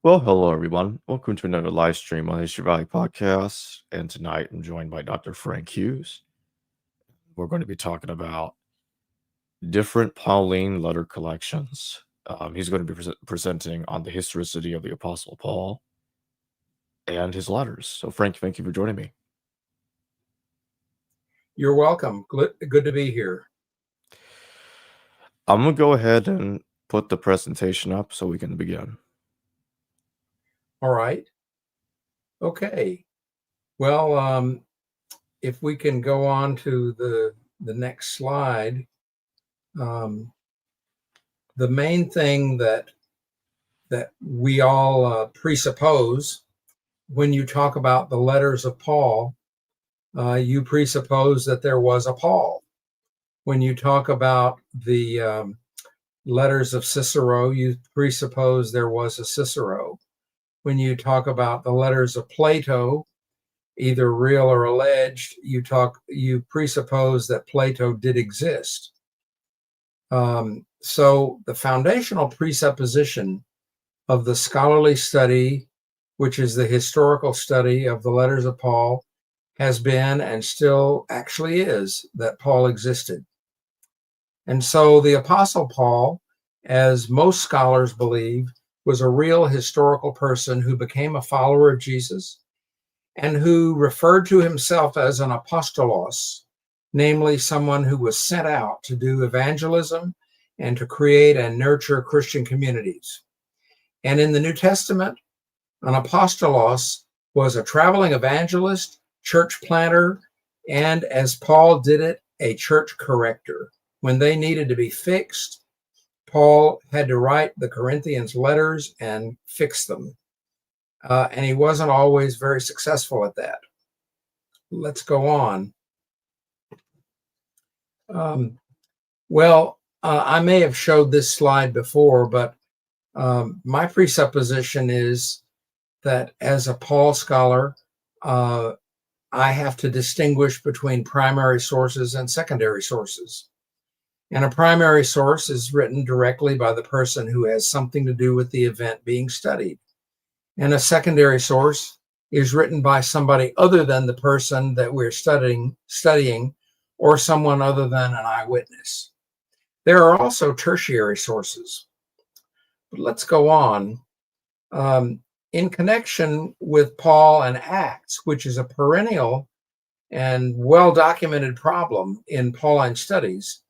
Well, hello everyone. Welcome to another live stream on the History Valley podcast. And tonight I'm joined by Dr. Frank Hughes. We're going to be talking about different Pauline letter collections. He's going to be presenting on the historicity of the Apostle Paul and his letters. So, Frank, thank you for joining me. You're welcome. Good to be here. I'm going to go ahead and put the presentation up so we can begin. All right. Okay. Well, if we can go on to the next slide, the main thing that we all presuppose when you talk about the letters of Paul, you presuppose that there was a Paul. When you talk about the letters of Cicero, you presuppose there was a Cicero. When you talk about the letters of Plato, either real or alleged, you presuppose that Plato did exist. So the foundational presupposition of the scholarly study, which is the historical study of the letters of Paul, has been and still actually is that Paul existed. And so the Apostle Paul, as most scholars believe, was a real historical person who became a follower of Jesus and who referred to himself as an apostolos, namely someone who was sent out to do evangelism and to create and nurture Christian communities. And in the New Testament, an apostolos was a traveling evangelist, church planter, and as Paul did it, a church corrector. When they needed to be fixed, Paul had to write the Corinthians letters and fix them. And he wasn't always very successful at that. Let's go on. I may have showed this slide before, but my presupposition is that as a Paul scholar, I have to distinguish between primary sources and secondary sources. And a primary source is written directly by the person who has something to do with the event being studied. And a secondary source is written by somebody other than the person that we're studying, or someone other than an eyewitness. There are also tertiary sources. But let's go on. In connection with Paul and Acts, which is a perennial and well-documented problem in Pauline studies,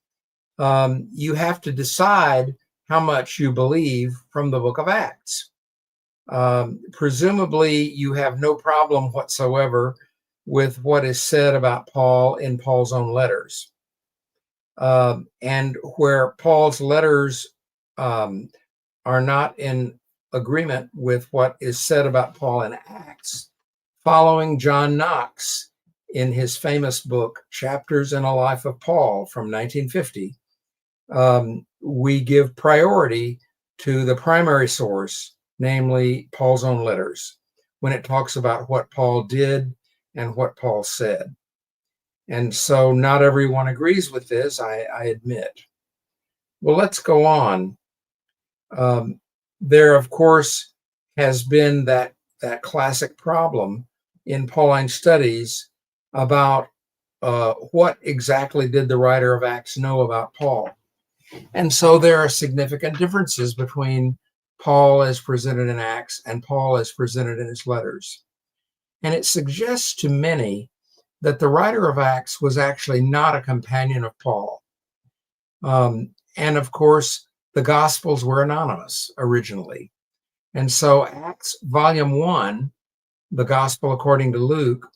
you have to decide how much you believe from the book of Acts. Presumably, you have no problem whatsoever with what is said about Paul in Paul's own letters. And where Paul's letters are not in agreement with what is said about Paul in Acts, following John Knox in his famous book, Chapters in a Life of Paul from 1950, we give priority to the primary source, namely Paul's own letters, when it talks about what Paul did and what Paul said. And so not everyone agrees with this, I admit. Well, let's go on. There, of course, has been that classic problem in Pauline studies about what exactly did the writer of Acts know about Paul. And so there are significant differences between Paul as presented in Acts and Paul as presented in his letters. And it suggests to many that the writer of Acts was actually not a companion of Paul. And of course, the Gospels were anonymous originally. And so Acts Volume 1, the Gospel according to Luke,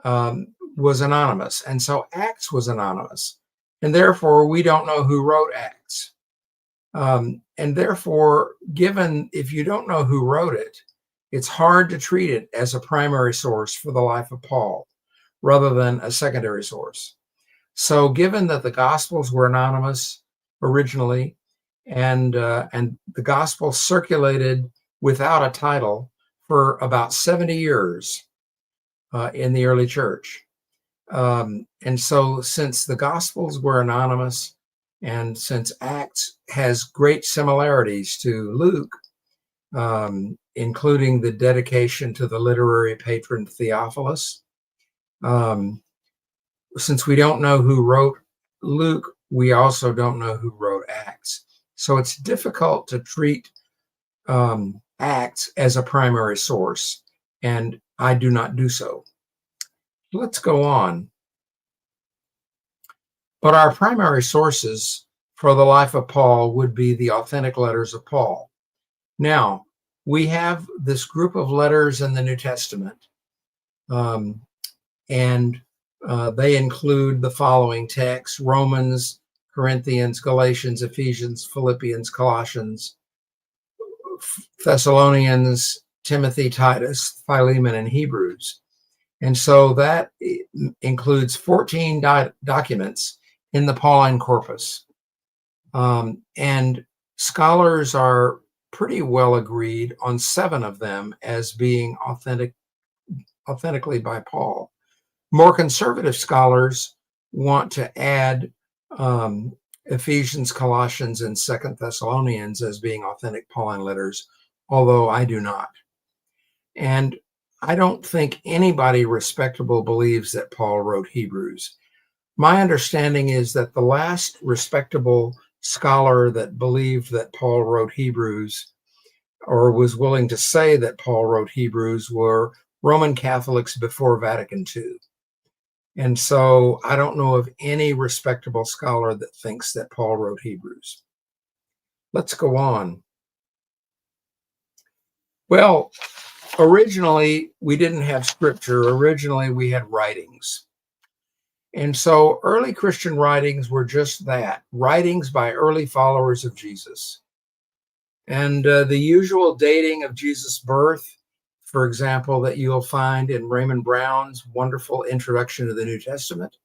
was anonymous. And so Acts was anonymous. And therefore, we don't know who wrote Acts. And therefore, if you don't know who wrote it, it's hard to treat it as a primary source for the life of Paul, rather than a secondary source. So given that the Gospels were anonymous originally, and the Gospel circulated without a title for about 70 years in the early church. And so since the Gospels were anonymous, and since Acts has great similarities to Luke, including the dedication to the literary patron Theophilus. Since we don't know who wrote Luke, we also don't know who wrote Acts. So it's difficult to treat Acts as a primary source, and I do not do so. Let's go on. But our primary sources for the life of Paul would be the authentic letters of Paul. Now, we have this group of letters in the New Testament, and they include the following texts: Romans, Corinthians, Galatians, Ephesians, Philippians, Colossians, Thessalonians, Timothy, Titus, Philemon, and Hebrews. And so that includes 14 documents in the Pauline corpus. And scholars are pretty well agreed on 7 of them as being authentically by Paul. More conservative scholars want to add Ephesians, Colossians, and 2 Thessalonians as being authentic Pauline letters, although I do not. And I don't think anybody respectable believes that Paul wrote Hebrews. My understanding is that the last respectable scholar that believed that Paul wrote Hebrews, or was willing to say that Paul wrote Hebrews, were Roman Catholics before Vatican II. And so I don't know of any respectable scholar that thinks that Paul wrote Hebrews. Let's go on. Well, originally, we didn't have scripture. Originally, we had writings. And so early Christian writings were just that, writings by early followers of Jesus. And the usual dating of Jesus' birth, for example, that you'll find in Raymond Brown's wonderful introduction to the New Testament,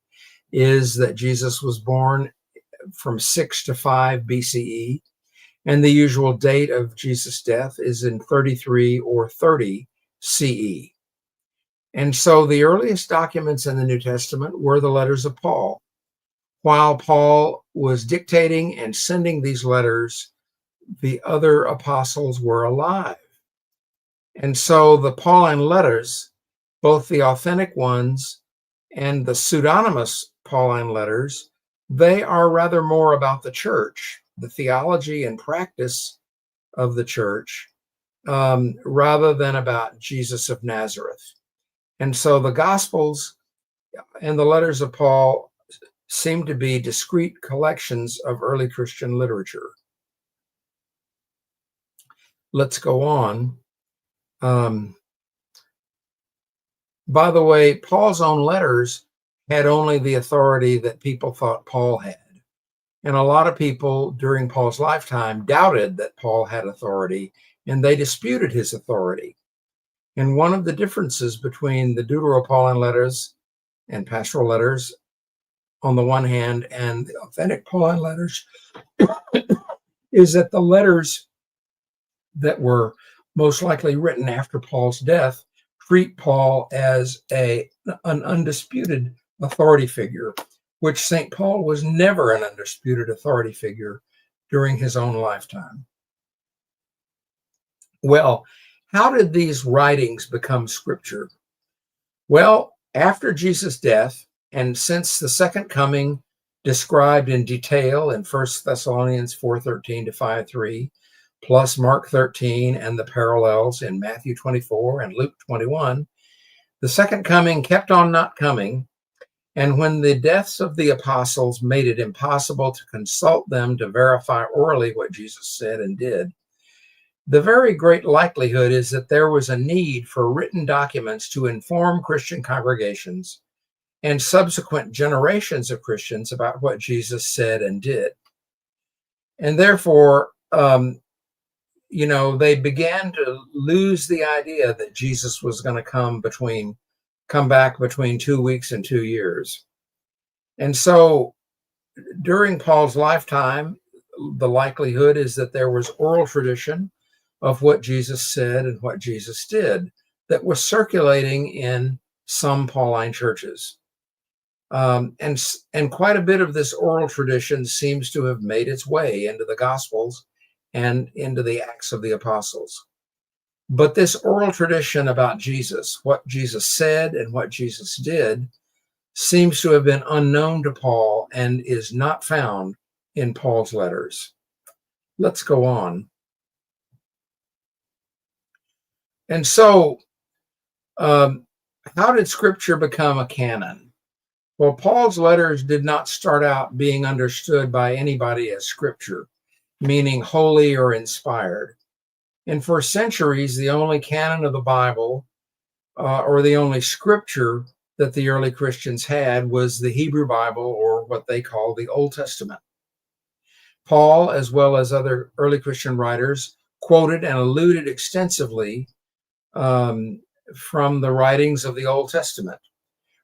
is that Jesus was born from 6 to 5 BCE. And the usual date of Jesus' death is in 33 or 30 CE. And so the earliest documents in the New Testament were the letters of Paul. While Paul was dictating and sending these letters, the other apostles were alive. And so the Pauline letters, both the authentic ones and the pseudonymous Pauline letters, they are rather more about the church, the theology and practice of the church, rather than about Jesus of Nazareth. And so the Gospels and the letters of Paul seem to be discrete collections of early Christian literature. Let's go on. By the way, Paul's own letters had only the authority that people thought Paul had. And a lot of people during Paul's lifetime doubted that Paul had authority, and they disputed his authority. And one of the differences between the Deutero-Pauline letters and pastoral letters on the one hand and the authentic Pauline letters is that the letters that were most likely written after Paul's death treat Paul as an undisputed authority figure, which St. Paul was never an undisputed authority figure during his own lifetime. Well, how did these writings become scripture? Well, after Jesus' death, and since the second coming described in detail in 1 Thessalonians 4:13 to 5:3, plus Mark 13 and the parallels in Matthew 24 and Luke 21, the second coming kept on not coming. And when the deaths of the apostles made it impossible to consult them to verify orally what Jesus said and did, the very great likelihood is that there was a need for written documents to inform Christian congregations and subsequent generations of Christians about what Jesus said and did. And therefore, they began to lose the idea that Jesus was going to come back between 2 weeks and 2 years. And so during Paul's lifetime, the likelihood is that there was oral tradition of what Jesus said and what Jesus did that was circulating in some Pauline churches. And quite a bit of this oral tradition seems to have made its way into the Gospels and into the Acts of the Apostles. But this oral tradition about Jesus, what Jesus said and what Jesus did, seems to have been unknown to Paul and is not found in Paul's letters. Let's go on. And so, how did Scripture become a canon? Well, Paul's letters did not start out being understood by anybody as Scripture, meaning holy or inspired. And for centuries, the only canon of the Bible, or the only Scripture that the early Christians had, was the Hebrew Bible, or what they call the Old Testament. Paul, as well as other early Christian writers, quoted and alluded extensively from the writings of the Old Testament,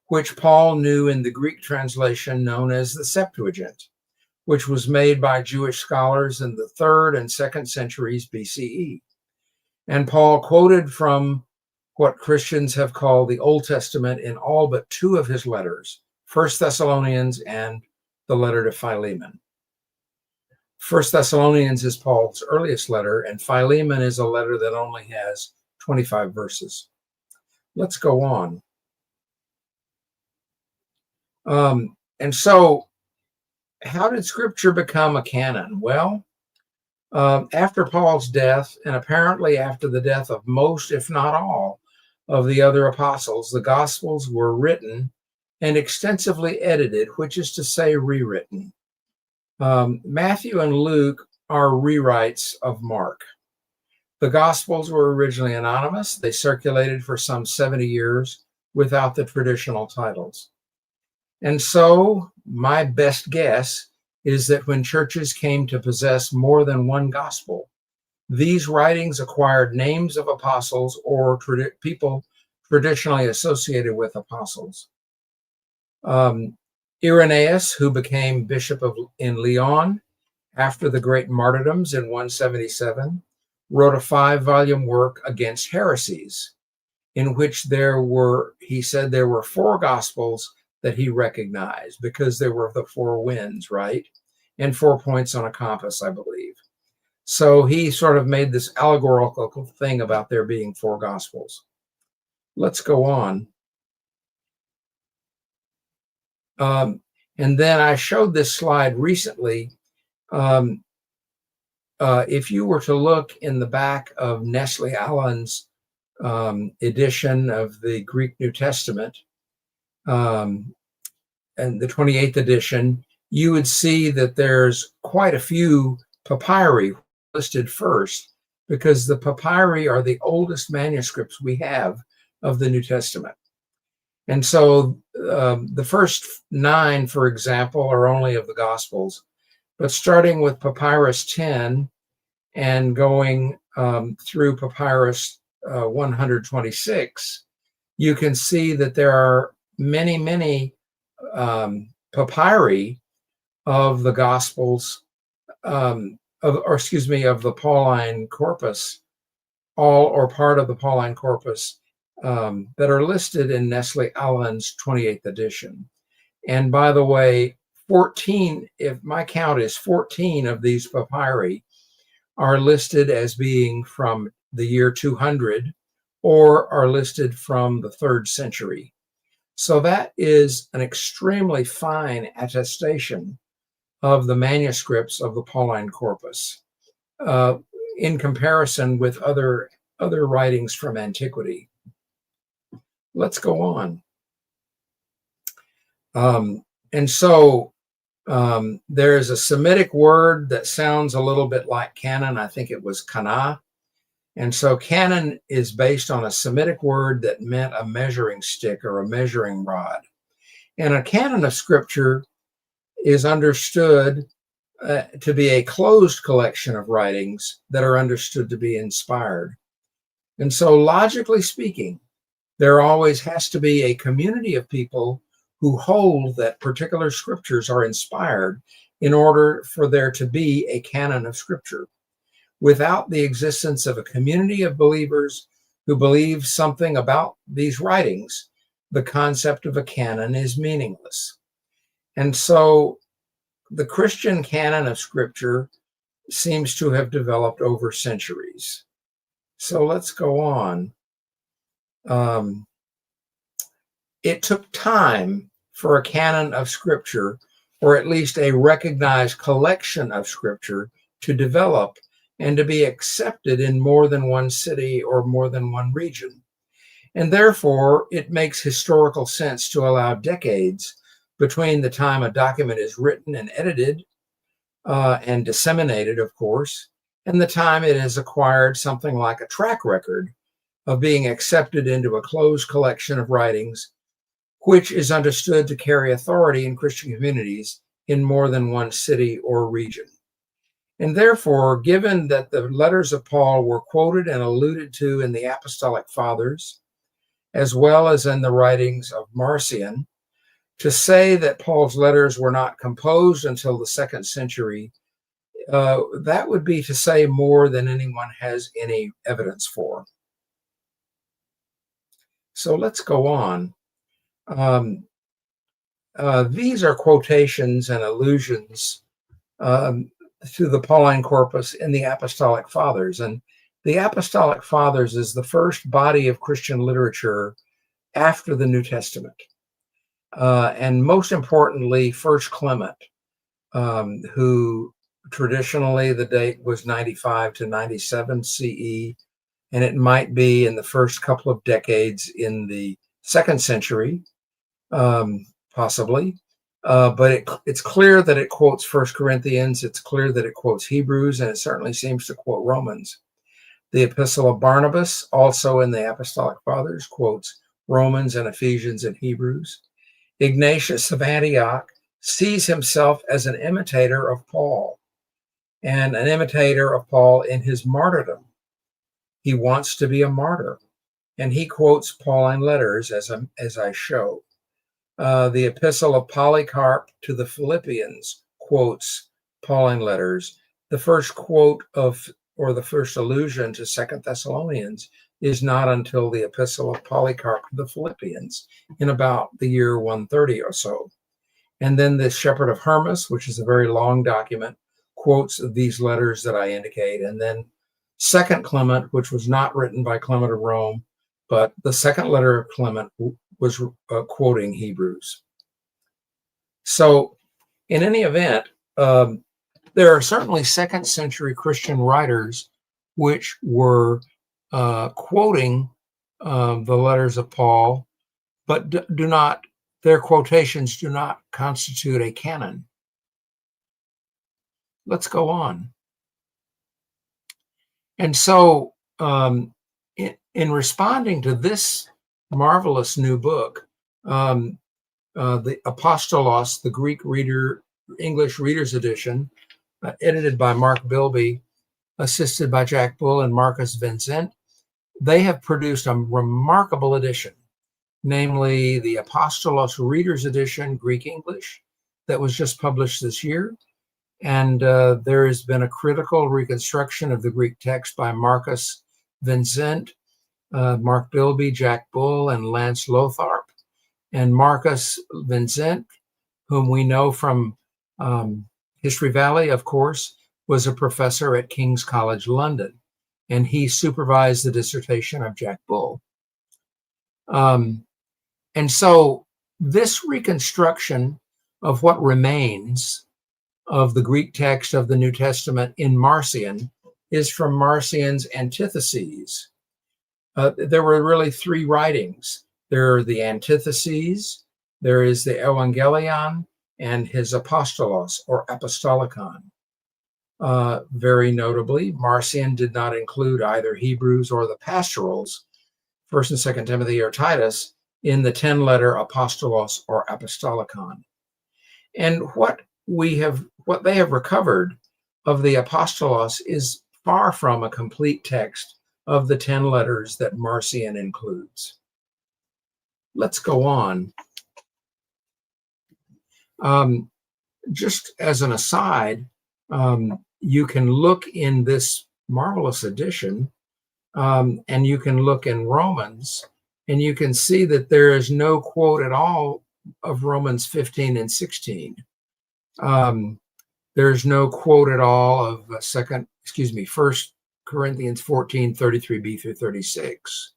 which Paul knew in the Greek translation known as the Septuagint, which was made by Jewish scholars in the 3rd and 2nd centuries BCE. And Paul quoted from what Christians have called the Old Testament in all but 2 of his letters, 1 Thessalonians and the letter to Philemon. 1 Thessalonians is Paul's earliest letter, and Philemon is a letter that only has 25 verses. Let's go on. And so, how did Scripture become a canon? Well, after Paul's death, and apparently after the death of most, if not all, of the other apostles, the Gospels were written and extensively edited, which is to say rewritten. Matthew and Luke are rewrites of Mark. The Gospels were originally anonymous. They circulated for some 70 years without the traditional titles. And so my best guess is that when churches came to possess more than one gospel, these writings acquired names of apostles or people traditionally associated with apostles. Irenaeus, who became bishop in Lyon after the great martyrdoms in 177, wrote a 5-volume work against heresies, in which he said there were 4 gospels that he recognized, because there were the 4 winds, right? And 4 points on a compass, I believe. So he sort of made this allegorical thing about there being 4 gospels. Let's go on. And then I showed this slide recently. If you were to look in the back of Nestle Allen's edition of the Greek New Testament, and the 28th edition, you would see that there's quite a few papyri listed first, because the papyri are the oldest manuscripts we have of the New Testament. And so the first 9, for example, are only of the Gospels. But starting with Papyrus 10 and going through Papyrus 126, you can see that there are many, many papyri of the Gospels, of the Pauline corpus, all or part of the Pauline corpus, that are listed in Nestle Allen's 28th edition. And by the way, 14, if my count is 14 of these papyri, are listed as being from the year 200 or are listed from the 3rd century. So that is an extremely fine attestation of the manuscripts of the Pauline corpus in comparison with other writings from antiquity. Let's go on. And so there is a Semitic word that sounds a little bit like canon. I think it was kana. And so canon is based on a Semitic word that meant a measuring stick or a measuring rod. And a canon of Scripture is understood to be a closed collection of writings that are understood to be inspired. And so logically speaking, there always has to be a community of people who hold that particular scriptures are inspired in order for there to be a canon of Scripture. Without the existence of a community of believers who believe something about these writings, the concept of a canon is meaningless. And so the Christian canon of Scripture seems to have developed over centuries. So let's go on. It took time for a canon of Scripture, or at least a recognized collection of Scripture, to develop and to be accepted in more than one city or more than one region. And therefore, it makes historical sense to allow decades between the time a document is written and edited and disseminated, of course, and the time it has acquired something like a track record of being accepted into a closed collection of writings, which is understood to carry authority in Christian communities in more than one city or region. And therefore, given that the letters of Paul were quoted and alluded to in the apostolic fathers, as well as in the writings of Marcion, to say that Paul's letters were not composed until the 2nd century, that would be to say more than anyone has any evidence for. So let's go on. These are quotations and allusions to the Pauline corpus in the Apostolic Fathers. And the Apostolic Fathers is the first body of Christian literature after the New Testament. And most importantly, First Clement, who traditionally the date was 95 to 97 CE, and it might be in the first couple of decades in the 2nd century, possibly. But it's clear that it quotes 1 Corinthians, it's clear that it quotes Hebrews, and it certainly seems to quote Romans. The Epistle of Barnabas, also in the Apostolic Fathers, quotes Romans and Ephesians and Hebrews. Ignatius of Antioch sees himself as an imitator of Paul, and an imitator of Paul in his martyrdom. He wants to be a martyr, and he quotes Pauline letters, as I show. The Epistle of Polycarp to the Philippians quotes Pauline letters. The first quote or the first allusion to 2 Thessalonians is not until the Epistle of Polycarp to the Philippians in about the year 130 or so. And then the Shepherd of Hermas, which is a very long document, quotes these letters that I indicate. And then 2 Clement, which was not written by Clement of Rome, but the second letter of Clement was quoting Hebrews. So in any event, there are certainly 2nd century Christian writers which were quoting the letters of Paul, but their quotations do not constitute a canon. Let's go on. And so in responding to this marvelous new book, the Apostolos, the Greek English Reader's Edition, edited by Mark Bilby, assisted by Jack Bull and Marcus Vincent, they have produced a remarkable edition, namely the Apostolos Reader's Edition, Greek English, that was just published this year. And there has been a critical reconstruction of the Greek text by Marcus Vincent, Mark Bilby, Jack Bull, and Lance Lotharp. And Marcus Vincent, whom we know from History Valley, of course, was a professor at King's College London, and he supervised the dissertation of Jack Bull. And so this reconstruction of what remains of the Greek text of the New Testament in Marcion is from Marcion's Antitheses. There were really 3 writings. There are the Antitheses, there is the Evangelion, and his Apostolos, or Apostolicon. Very notably, Marcion did not include either Hebrews or the pastorals, 1st and 2nd Timothy or Titus, in the 10-letter Apostolos or Apostolicon. And what they have recovered of the Apostolos is far from a complete text of the 10 letters that Marcion includes. Let's go on. Just as an aside, you can look in this marvelous edition, and you can look in Romans, and you can see that there is no quote at all of Romans 15 and 16. There's no quote at all of First Corinthians 14, 33b through 36.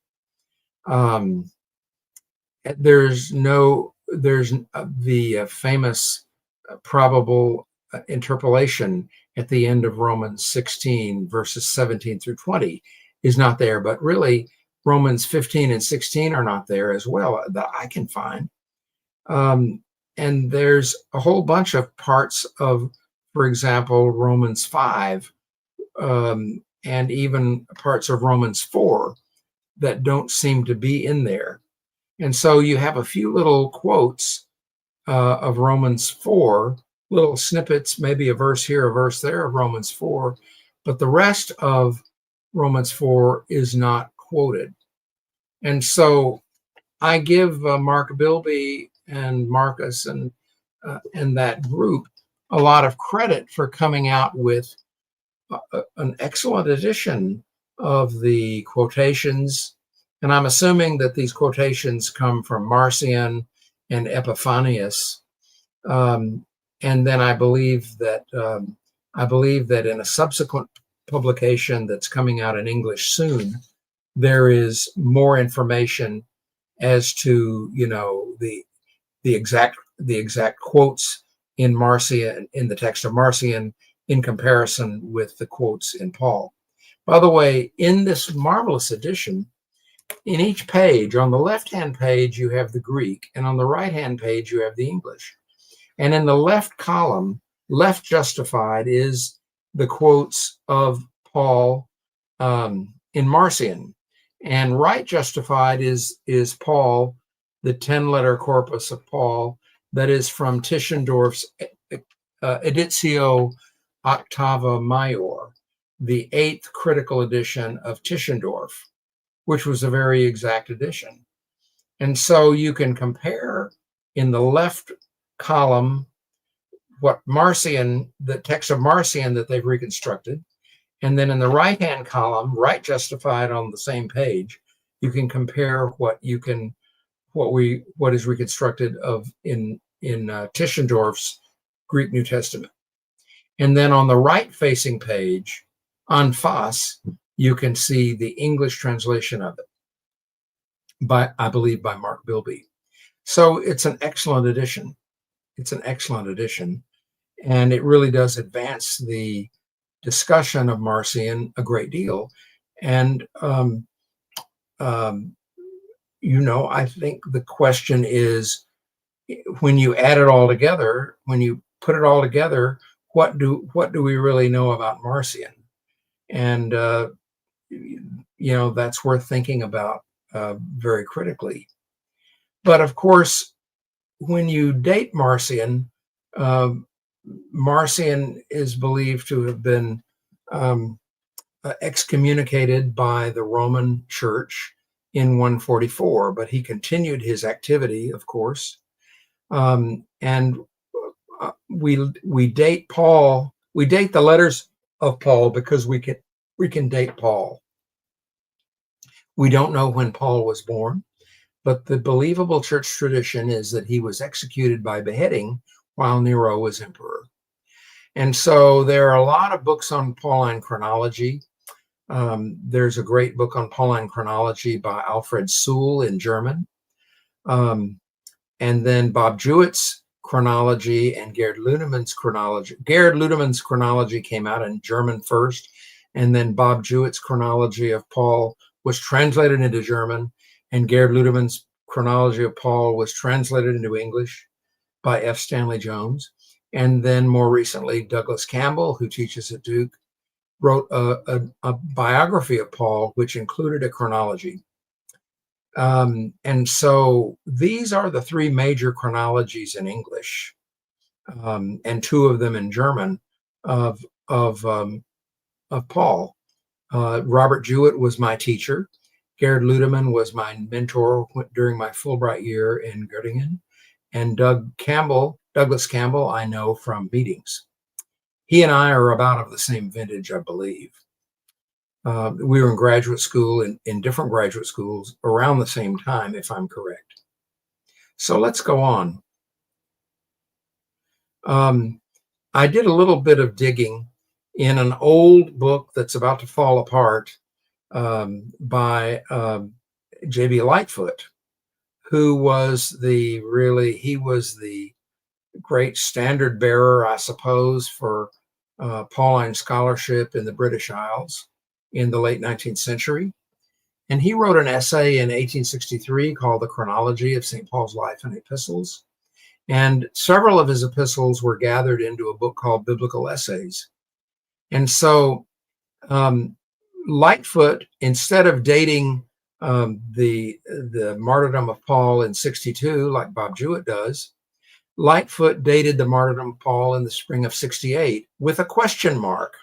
There's the famous probable interpolation at the end of Romans 16, verses 17 through 20 is not there, but really Romans 15 and 16 are not there as well that I can find. And there's a whole bunch of parts of, for example, Romans 5, and even parts of Romans 4 that don't seem to be in there. And so you have a few little quotes of Romans 4, little snippets, maybe a verse here, a verse there of Romans 4, but the rest of Romans 4 is not quoted. And so I give Mark Bilby and Marcus and that group a lot of credit for coming out with an excellent edition of the quotations. And I'm assuming that these quotations come from Marcion and Epiphanius. And then I believe that in a subsequent publication that's coming out in English soon, there is more information as to, you know, the exact quotes in Marcion, in the text of Marcion, in comparison with the quotes in Paul. By the way, in this marvelous edition, in each page, on the left-hand page, you have the Greek, and on the right-hand page, you have the English. And in the left column, left justified, is the quotes of Paul in Marcion. And right justified is Paul, the 10-letter corpus of Paul, that is from Tischendorf's Editio Octava Major, the 8th critical edition of Tischendorf, which was a very exact edition. And so you can compare in the left column what Marcion, the text of Marcion that they've reconstructed, and then in the right-hand column, right justified on the same page, you can compare what is reconstructed in Tischendorf's Greek New Testament. And then on the right-facing page, en face, you can see the English translation of it, I believe by Mark Bilby. So it's an excellent edition. It's an excellent edition, and it really does advance the discussion of Marcion a great deal. And I think the question is, when you add it all together, when you put it all together, what do we really know about Marcion? And that's worth thinking about very critically. But of course, when you date Marcion, Marcion is believed to have been excommunicated by the Roman Church in 144, but he continued his activity, of course. And we date Paul. We date the letters of Paul because we can date Paul. We don't know when Paul was born, but the believable church tradition is that he was executed by beheading while Nero was emperor. And so there are a lot of books on Pauline chronology. There's a great book on Pauline chronology by Alfred Suhl in German. And then Bob Jewett's chronology and Gerd Lünemann's chronology. Gerd Lünemann's chronology came out in German first, and then Bob Jewett's chronology of Paul was translated into German, and Gerd Lünemann's chronology of Paul was translated into English by F. Stanley Jones. And then more recently, Douglas Campbell, who teaches at Duke, wrote a biography of Paul, which included a chronology. And so these are the three major chronologies in English, and two of them in German of Paul. Robert Jewett was my teacher. Gerd Lüdemann was my mentor during my Fulbright year in Göttingen. And Douglas Campbell, I know from meetings. He and I are about of the same vintage, I believe. We were in graduate school, in different graduate schools around the same time, if I'm correct. So let's go on. I did a little bit of digging in an old book that's about to fall apart by J.B. Lightfoot, who was the great standard bearer, I suppose, for Pauline scholarship in the British Isles in the late 19th century. And he wrote an essay in 1863 called The Chronology of St. Paul's Life and Epistles. And several of his epistles were gathered into a book called Biblical Essays. And so Lightfoot, instead of dating the martyrdom of Paul in 62, like Bob Jewett does, Lightfoot dated the martyrdom of Paul in the spring of 68 with a question mark.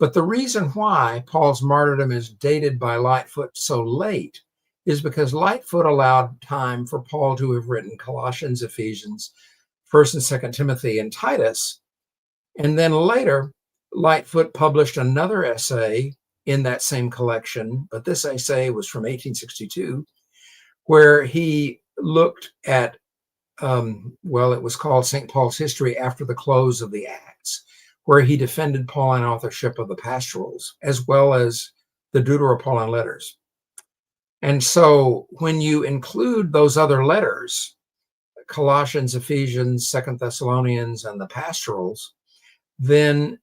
But the reason why Paul's martyrdom is dated by Lightfoot so late is because Lightfoot allowed time for Paul to have written Colossians, Ephesians, 1st and 2nd Timothy, and Titus. And then later, Lightfoot published another essay in that same collection, but this essay was from 1862, where he looked at, it was called St. Paul's History After the Close of the Acts, where he defended Pauline authorship of the pastorals, as well as the Deutero-Pauline letters. And so when you include those other letters, Colossians, Ephesians, 2nd Thessalonians, and the pastorals, then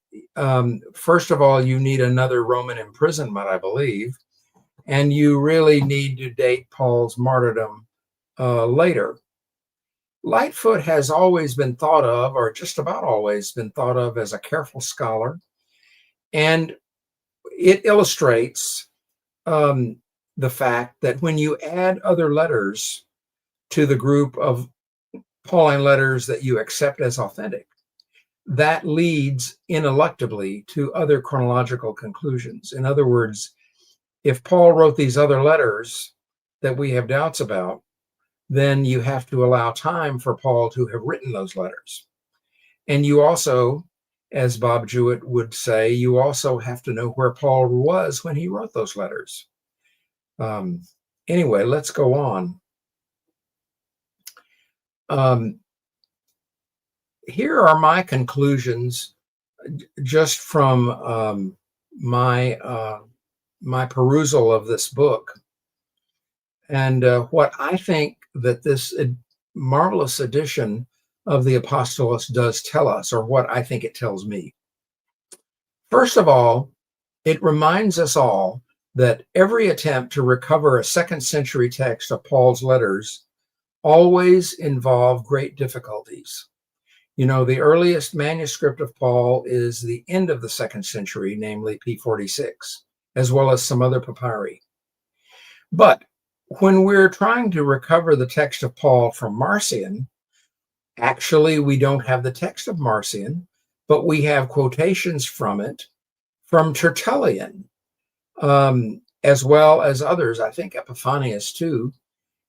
first of all, you need another Roman imprisonment, I believe, and you really need to date Paul's martyrdom later. Lightfoot has always been thought of, or just about always been thought of, as a careful scholar, and it illustrates the fact that when you add other letters to the group of Pauline letters that you accept as authentic, that leads ineluctably to other chronological conclusions. In other words, if Paul wrote these other letters that we have doubts about, then you have to allow time for Paul to have written those letters. And you also, as Bob Jewett would say, you also have to know where Paul was when he wrote those letters. Anyway, let's go on. Here are my conclusions just from my perusal of this book. And what I think that this marvelous edition of the Apostolos does tell us, or what I think it tells me. First of all, it reminds us all that every attempt to recover a 2nd century text of Paul's letters always involve great difficulties. You know, the earliest manuscript of Paul is the end of the 2nd century, namely P46, as well as some other papyri. But when we're trying to recover the text of Paul from Marcion, actually we don't have the text of Marcion, but we have quotations from it from Tertullian, as well as others, I think Epiphanius too.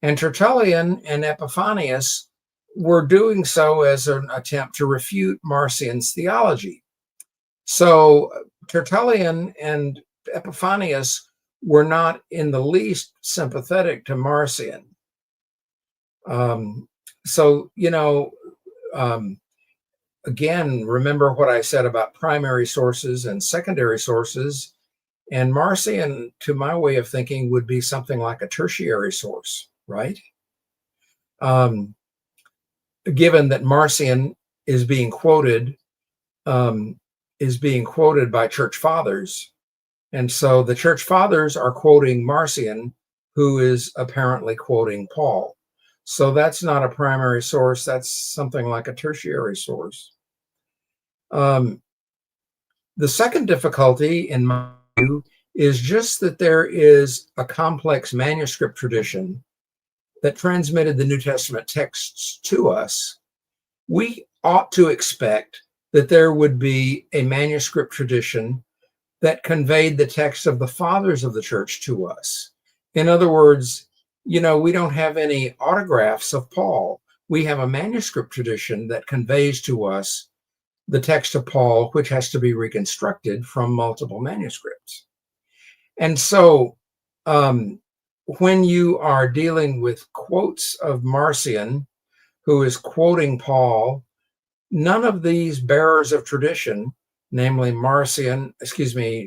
And Tertullian and Epiphanius were doing so as an attempt to refute Marcion's theology. So Tertullian and Epiphanius were not in the least sympathetic to Marcion. Again, remember what I said about primary sources and secondary sources. And Marcion, to my way of thinking, would be something like a tertiary source, right? Given that Marcion is being quoted by church fathers. And so the church fathers are quoting Marcion, who is apparently quoting Paul. So that's not a primary source. That's something like a tertiary source. The second difficulty, in my view, is just that there is a complex manuscript tradition that transmitted the New Testament texts to us. We ought to expect that there would be a manuscript tradition that conveyed the text of the fathers of the church to us. In other words, we don't have any autographs of Paul. We have a manuscript tradition that conveys to us the text of Paul, which has to be reconstructed from multiple manuscripts. And so when you are dealing with quotes of Marcion, who is quoting Paul, none of these bearers of tradition namely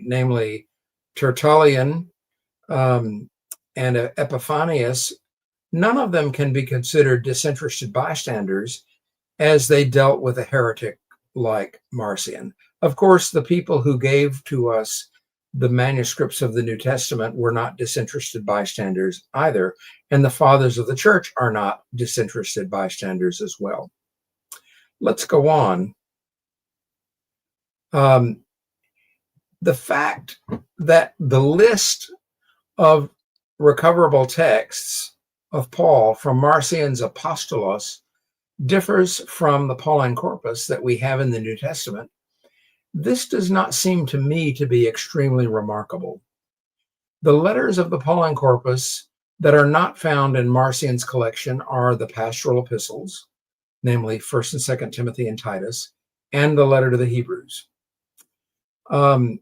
namely Tertullian and Epiphanius, none of them can be considered disinterested bystanders, as they dealt with a heretic like Marcion. Of course, the people who gave to us the manuscripts of the New Testament were not disinterested bystanders either, and the fathers of the church are not disinterested bystanders as well. Let's go on. The fact that the list of recoverable texts of Paul from Marcion's apostolos differs from the Pauline corpus that we have in the New Testament, this does not seem to me to be extremely remarkable. The letters of the Pauline corpus that are not found in Marcion's collection are the pastoral epistles, namely 1st and 2nd Timothy and Titus, and the letter to the Hebrews. And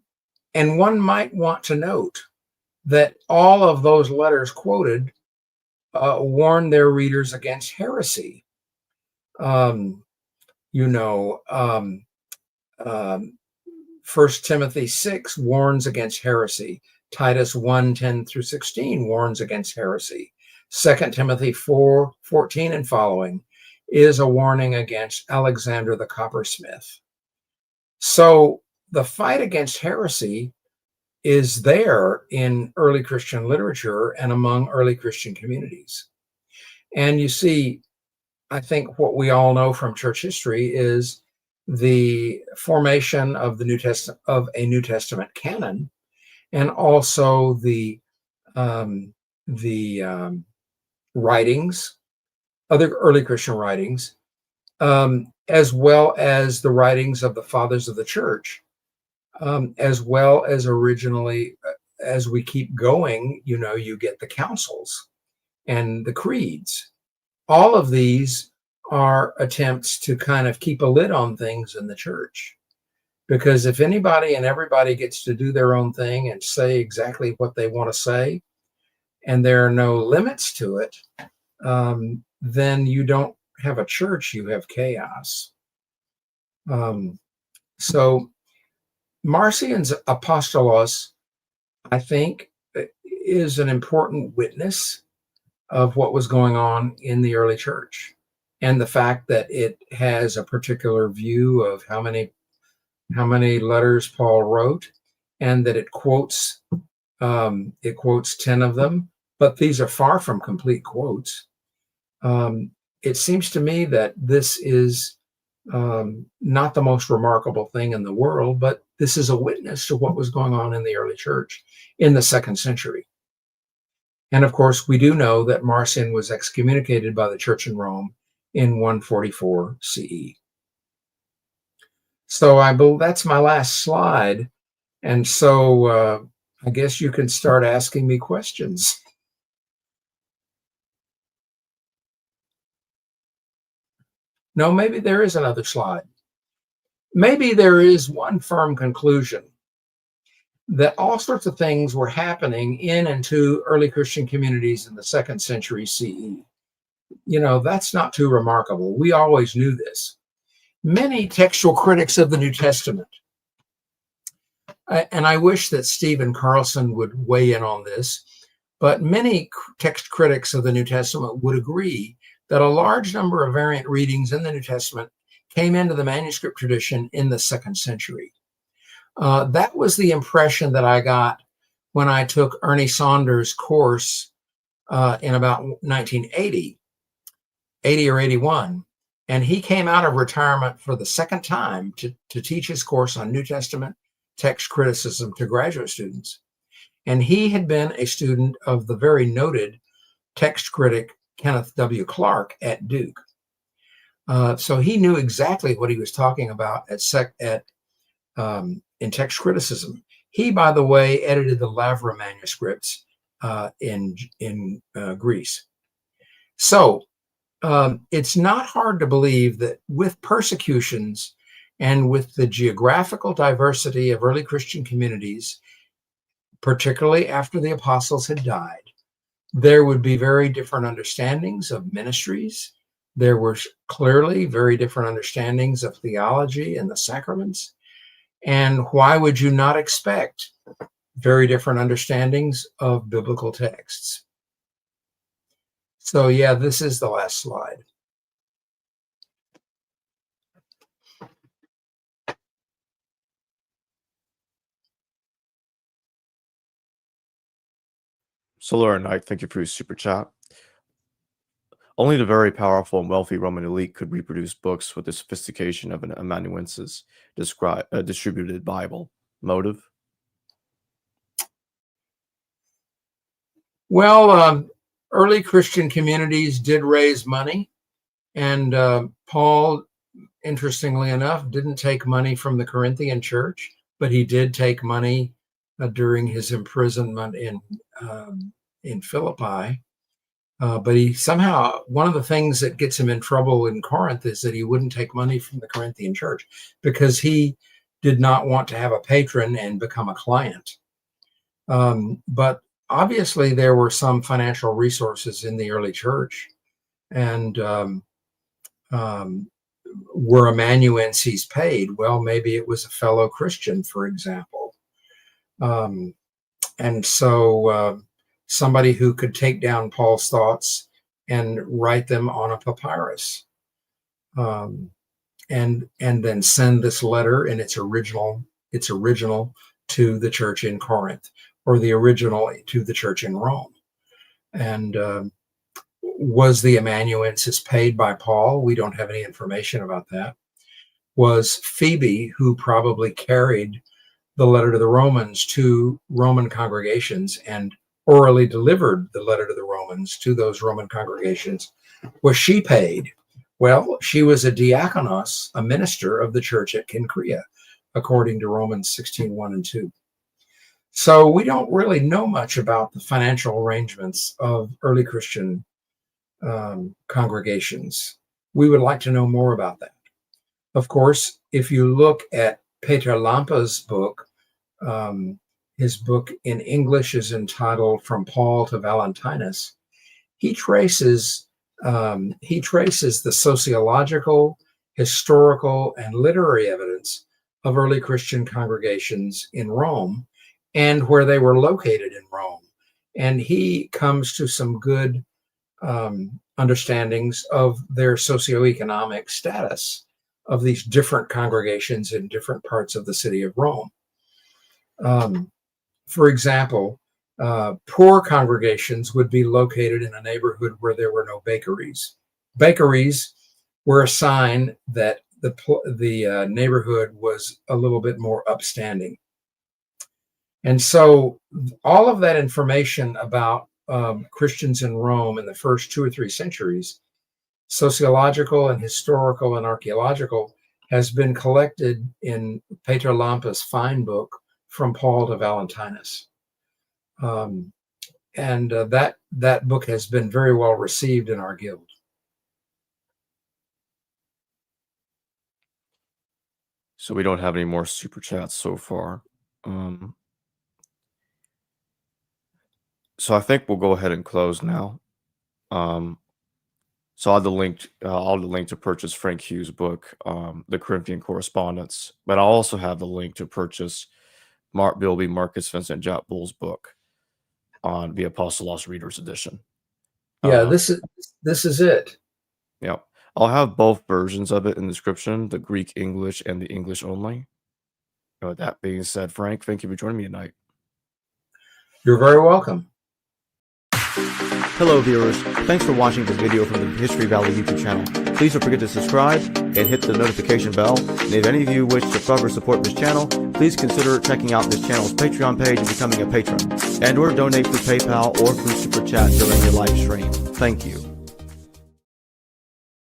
one might want to note that all of those letters quoted warn their readers against heresy. 1 Timothy 6 warns against heresy. Titus 1:10-16 warns against heresy. 2 Timothy 4:14 and following is a warning against Alexander the coppersmith. So the fight against heresy is there in early Christian literature and among early Christian communities. And you see, I think what we all know from church history is the formation of the a New Testament canon, and also the writings, other early Christian writings, as well as the writings of the fathers of the church, as well as originally, as we keep going, you get the councils and the creeds. All of these are attempts to kind of keep a lid on things in the church. Because if anybody and everybody gets to do their own thing and say exactly what they want to say, and there are no limits to it, then you don't have a church, you have chaos. So Marcion's apostolos, I think, is an important witness of what was going on in the early church, and the fact that it has a particular view of how many letters Paul wrote, and that it quotes 10 of them, but these are far from complete quotes. It seems to me that this is not the most remarkable thing in the world, but this is a witness to what was going on in the early church in the 2nd century. And of course, we do know that Marcion was excommunicated by the church in Rome in 144 CE. So that's my last slide. And so I guess you can start asking me questions. No, maybe there is another slide. Maybe there is one firm conclusion that all sorts of things were happening in and to early Christian communities in the 2nd century CE. That's not too remarkable. We always knew this. Many textual critics of the New Testament, and I wish that Stephen Carlson would weigh in on this, but many text critics of the New Testament would agree that a large number of variant readings in the New Testament came into the manuscript tradition in the 2nd century. That was the impression that I got when I took Ernie Saunders' course in about 1980, 80 or 81. And he came out of retirement for the second time to teach his course on New Testament text criticism to graduate students. And he had been a student of the very noted text critic Kenneth W. Clark at Duke. So he knew exactly what he was talking about in text criticism. He, by the way, edited the Lavra manuscripts in Greece. So it's not hard to believe that with persecutions and with the geographical diversity of early Christian communities, particularly after the apostles had died, there would be very different understandings of ministries. There were clearly very different understandings of theology and the sacraments. And why would you not expect very different understandings of biblical texts? So yeah, this is the last slide. Solar Knight, thank you for your super chat. Only the very powerful and wealthy Roman elite could reproduce books with the sophistication of an amanuensis distributed Bible. Motive? Well, early Christian communities did raise money, and Paul, interestingly enough, didn't take money from the Corinthian church, but he did take money during his imprisonment in Philippi. But he somehow, one of the things that gets him in trouble in Corinth is that he wouldn't take money from the Corinthian church because he did not want to have a patron and become a client. But obviously there were some financial resources in the early church, and were amanuenses paid? Well, maybe it was a fellow Christian, for example. And so somebody who could take down Paul's thoughts and write them on a papyrus, and then send this letter in its original to the church in Corinth, or the original to the church in Rome. And was the amanuensis paid by Paul? We don't have any information about that. Was Phoebe, who probably carried the letter to the Romans to Roman congregations and orally delivered the letter to the Romans to those Roman congregations, was she paid? Well, she was a diakonos, a minister of the church at Cenchrea, according to Romans 16:1 and 2. So we don't really know much about the financial arrangements of early Christian congregations. We would like to know more about that. Of course, if you look at Peter Lampa's book, his book in English is entitled From Paul to Valentinus. He traces the sociological, historical, and literary evidence of early Christian congregations in Rome and where they were located in Rome. And he comes to some good understandings of their socioeconomic status of these different congregations in different parts of the city of Rome. For example, poor congregations would be located in a neighborhood where there were no bakeries. Bakeries were a sign that the neighborhood was a little bit more upstanding. And so all of that information about Christians in Rome in the first 2 or 3 centuries, sociological and historical and archaeological, has been collected in Peter Lampa's fine book, From Paul to Valentinus. And that book has been very well received in our guild. So we don't have any more super chats so far. So I think we'll go ahead and close now. So I'll have the link to purchase Frank Hughes' book, The Corinthian Correspondence, but I'll also have the link to purchase Mark Bilby, Marcus Vincent Jack Bull's book on the Apostolos Reader's Edition. Yeah, this is it. Yeah, I'll have both versions of it in the description, the Greek English and the English only. With that being said, Frank, thank you for joining me tonight. You're very welcome. Hello viewers, thanks for watching this video from the History Valley YouTube channel. Please don't forget to subscribe and hit the notification bell. And if any of you wish to further support this channel, please consider checking out this channel's Patreon page and becoming a patron. And or donate through PayPal or through Super Chat during your live stream. Thank you.